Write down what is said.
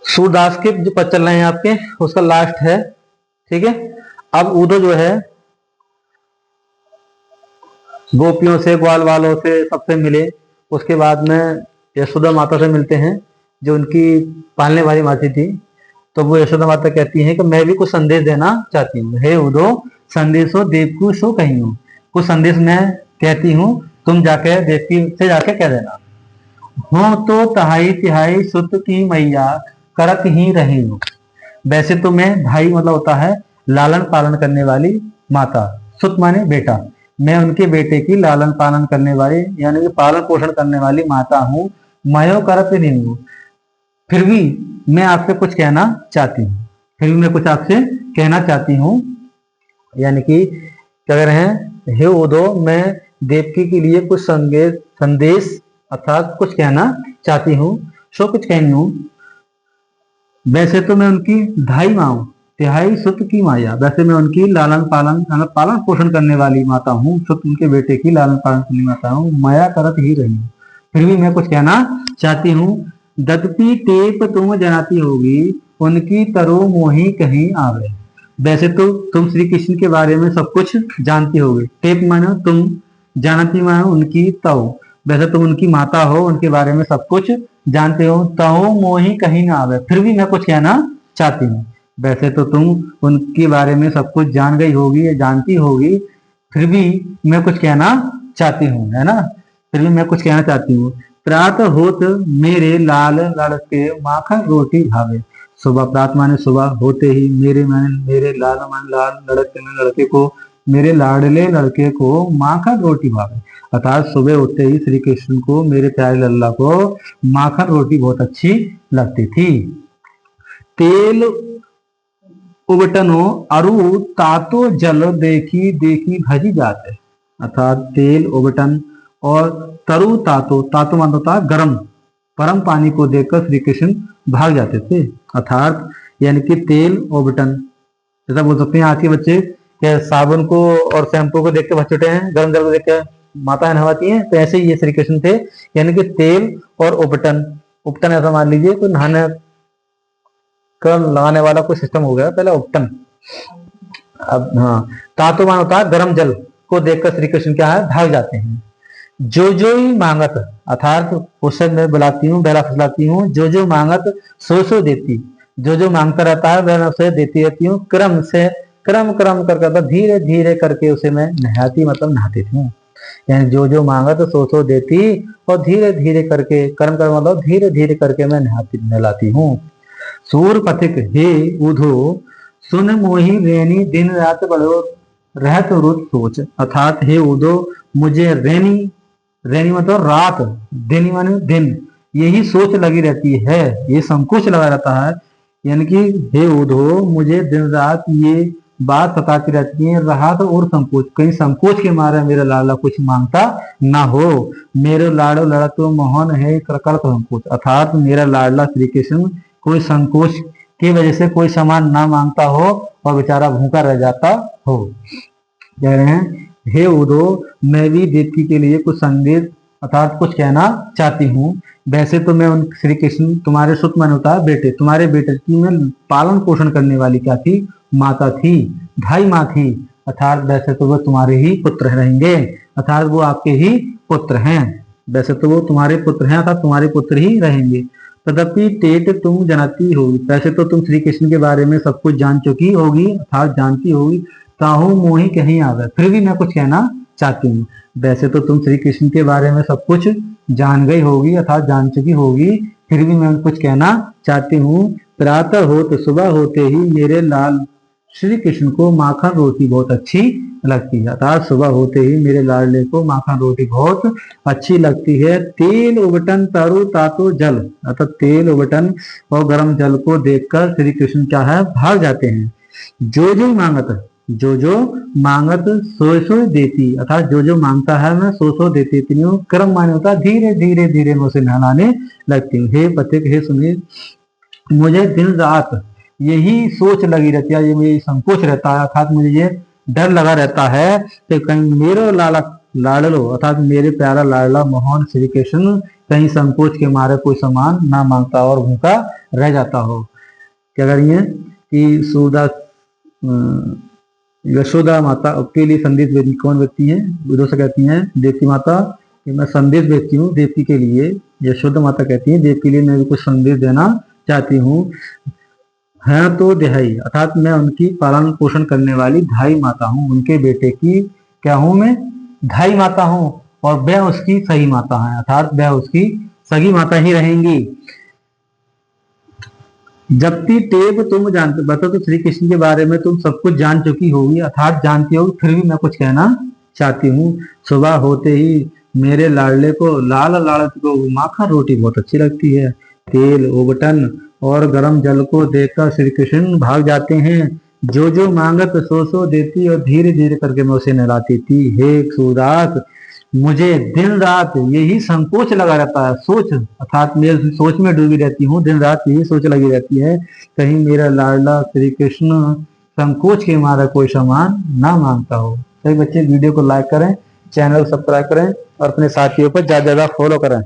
सूरदास के जो पद चल रहे हैं आपके, उसका लास्ट है, ठीक है। अब उदो जो है गोपियों से, ग्वाल वालों से, सबसे मिले। उसके बाद में यशोदा माता से मिलते हैं, जो उनकी पालने वाली माता थी। तो वो यशोदा माता कहती हैं कि मैं भी कुछ संदेश देना चाहती हूँ। हे उदो संदेशो देवकू सो कही हूँ, कुछ संदेश मैं कहती हूँ, तुम जाके देवकी से जाके कह देना। हो तो तहाई तिहाई सुत की मैया करत ही रही हूँ। वैसे तो मैं, भाई मतलब होता है लालन पालन करने वाली माता, सुत माने बेटा, मैं उनके बेटे की लालन पालन करने वाली यानी कि पालन पोषण करने वाली माता हूँ। मयो करत नहीं हूँ, फिर भी मैं आपसे कुछ कहना चाहती हूँ, फिर भी मैं कुछ आपसे कहना चाहती हूँ। यानी कि क्या कह रहे हैं, हे उदो मैं देवकी के लिए कुछ संदेश अर्थात कुछ कहना चाहती हूँ, सो कुछ कहनी हूँ। वैसे तो मैं उनकी ढाई माँ हूँ, तिहाई सुत की माया, वैसे मैं उनकी लालन पालन पोषण करने वाली माता हूँ, सुत उनके बेटे की लालन पालन करने माता हूँ, माया करत ही रही हूँ, फिर भी मैं कुछ कहना चाहती हूँ। ददपी टेप तुम जनाती होगी, उनकी तरो मोही कहीं आवे। वैसे तो तुम श्री कृष्ण के बारे में सब कुछ जानती होगी। टेप मानो तुम, जानती मानो उनकी तव, वैसे तुम उनकी माता हो, उनके बारे में सब कुछ जानते हो। तहो मोही कहीं ना आवे, फिर भी मैं कुछ कहना चाहती हूँ। वैसे तो तुम उनके बारे में सब कुछ जान गई होगी या जानती होगी, फिर भी मैं कुछ कहना चाहती हूँ, है ना, फिर भी मैं कुछ कहना चाहती हूँ। प्रातः होत मेरे लाल लड़के माखन रोटी भावे। सुबह, प्रातः माने सुबह, होते ही, मेरे माने मेरे, लाल माने लाल, लड़के माने लड़के को, मेरे लाडले लड़के को माखन रोटी भावे। अर्थात सुबह उठते ही श्री कृष्ण को, मेरे प्यारे लल्ला को माखन रोटी बहुत अच्छी लगती थी। तेल उबटनो अरु तातो जल देखी देखी भजी जाते। अर्थात तेल उबटन और तरु तातो, तातो मतलब होता है गर्म, परम पानी को देखकर श्री कृष्ण भाग जाते थे। अर्थात यानी कि तेल उबटन, जैसा बोल सकते हैं आज के बच्चे क्या साबुन को और शैम्पू को देख के बच्चे हैं, गर्म जल को देख के माता नहवाती हैं, तो ऐसे ही ये श्री कृष्ण थे। यानी कि तेल और उपटन, उपटन ऐसा मान लीजिए कोई नहाने का लगाने वाला कोई सिस्टम हो गया, पहले उपटन। अब हाँ, तातो मान होता है गर्म जल को देखकर श्री कृष्ण क्या है, भाग जाते हैं। जो जो ही मांगत, अर्थात उससे मैं बुलाती हूँ, बहला फुसलाती हूँ, जो जो मांगत सो सो देती, जो जो मांगता रहता है वह उसे देती रहती हूँ। क्रम से, क्रम क्रम करके, धीरे धीरे करके उसे मैं नहाती, मतलब नहाती थी। यानी जो जो मांगत सो सो देती और धीरे धीरे करके, कर्म कर मतलब धीरे धीरे करके मैं नहलाती हूँ। सूर पथिक हे उधो सुन मोही रेनी दिन रात बड़ो रहत रुत सोच। अर्थात हे उदो मुझे रेनी, रेनी मतलब रात, दिन माने दिन, यही सोच लगी रहती है, ये संकोच लगा रहता है। यानी कि हे उधो मुझे दिन रात ये बात सताती रहती है, राहत और संकोच, कहीं संकोच के मारे मेरा लाडला कुछ मांगता ना हो। मेरे लाडो लड़ा तो मोहन है करत संकोच। अर्थात मेरा लाडला श्री कृष्ण कोई संकोच की वजह से कोई सामान ना मांगता हो और बेचारा भूखा रह जाता हो। कह रहे हैं हे उदो मैं भी देवकी के लिए कुछ संदेश अर्थात कुछ कहना चाहती हूँ। वैसे तो मैं उन श्री कृष्ण तुम्हारे सुत मन होता है बेटे, तुम्हारे बेटे की मैं पालन पोषण करने वाली क्या थी, माता थी, ढाई माँ थी। अर्थात वैसे तो वो तुम्हारे ही पुत्र रहेंगे, अर्थात वो आपके ही पुत्र हैं, वैसे तो वो तुम्हारे पुत्र हैं, अर्थात तुम्हारे पुत्र ही रहेंगे। तदपि टेट तुम जानती होगी, वैसे तो तुम श्री कृष्ण के बारे में सब कुछ जान चुकी होगी, अर्थात जानती होगी। ताहू मोही कहीं आवे, फिर भी मैं कुछ कहना चाहती हूँ। वैसे तो तुम श्री कृष्ण के बारे में सब कुछ जान गई होगी, अर्थात जान चुकी होगी, फिर भी मैं कुछ कहना चाहती हूँ। प्रातः होते, सुबह होते ही मेरे लाल श्री कृष्ण को माखन रोटी बहुत अच्छी लगती है। अर्थात सुबह होते ही मेरे लाडले को माखन रोटी बहुत अच्छी लगती है। तेल उबटन तरु तातो जल, अर्थात तेल उबटन और गर्म जल को देखकर श्री कृष्ण क्या है, भाग जाते हैं। जो जो मांगत, जो जो मांगत सो सो देती, अर्थात जो जो मांगता है मैं सो सो देती हूँ। क्रम माने होता है धीरे धीरे धीरे मैं उसे नहलाने लगती हूँ। हे पथिक, हे सुनिए, मुझे दिन रात यही सोच लगी रहती है, ये मुझे संकोच रहता है, अर्थात मुझे ये डर लगा रहता है कि कहीं मेरे लाडलो अर्थात मेरे प्यारा लाडला मोहन श्री कृष्ण कहीं संकोच के मारे कोई सामान ना मांगता और भूखा रह जाता हो। क्या कह रही है कि सूरदास यशोदा माता के लिए संदेश भेजी। कौन व्यक्ति है? विदुषा कहती हैं देवकी माता कि मैं संदेश भेजती हूँ देवकी के लिए। यशोदा माता कहती है देव के लिए मैं भी कुछ संदेश देना चाहती हूँ। है तो देहाई अर्थात मैं उनकी पालन पोषण करने वाली धाई माता हूँ, उनके बेटे की क्या हूँ मैं? धाई माता हूँ, और वह उसकी सही माता है, अर्थात वह उसकी सगी माता ही रहेंगी। जबकि टेब तुम जानते, बता तो श्री कृष्ण के बारे में तुम सब कुछ जान चुकी होगी, अर्थात जानती होगी, फिर भी मैं कुछ कहना चाहती हूँ। सुबह होते ही मेरे लाडले को लाल लाड़त को माखन रोटी बहुत अच्छी लगती है। तेल उबटन और गरम जल को देखकर श्री कृष्ण भाग जाते हैं। जो जो मांगत सो देती और धीरे धीरे करके मैं उसे नहलाती थी। हे सूरदास, मुझे दिन रात यही संकोच लगा रहता है, सोच अर्थात मैं सोच में डूबी रहती हूँ, दिन रात यही सोच लगी रहती है कहीं मेरा लाडला श्री कृष्ण संकोच के मारे कोई सामान ना मांगता हो। सभी बच्चे वीडियो को लाइक करें, चैनल को सब्सक्राइब करें और अपने साथियों पर ज्यादा फॉलो करें।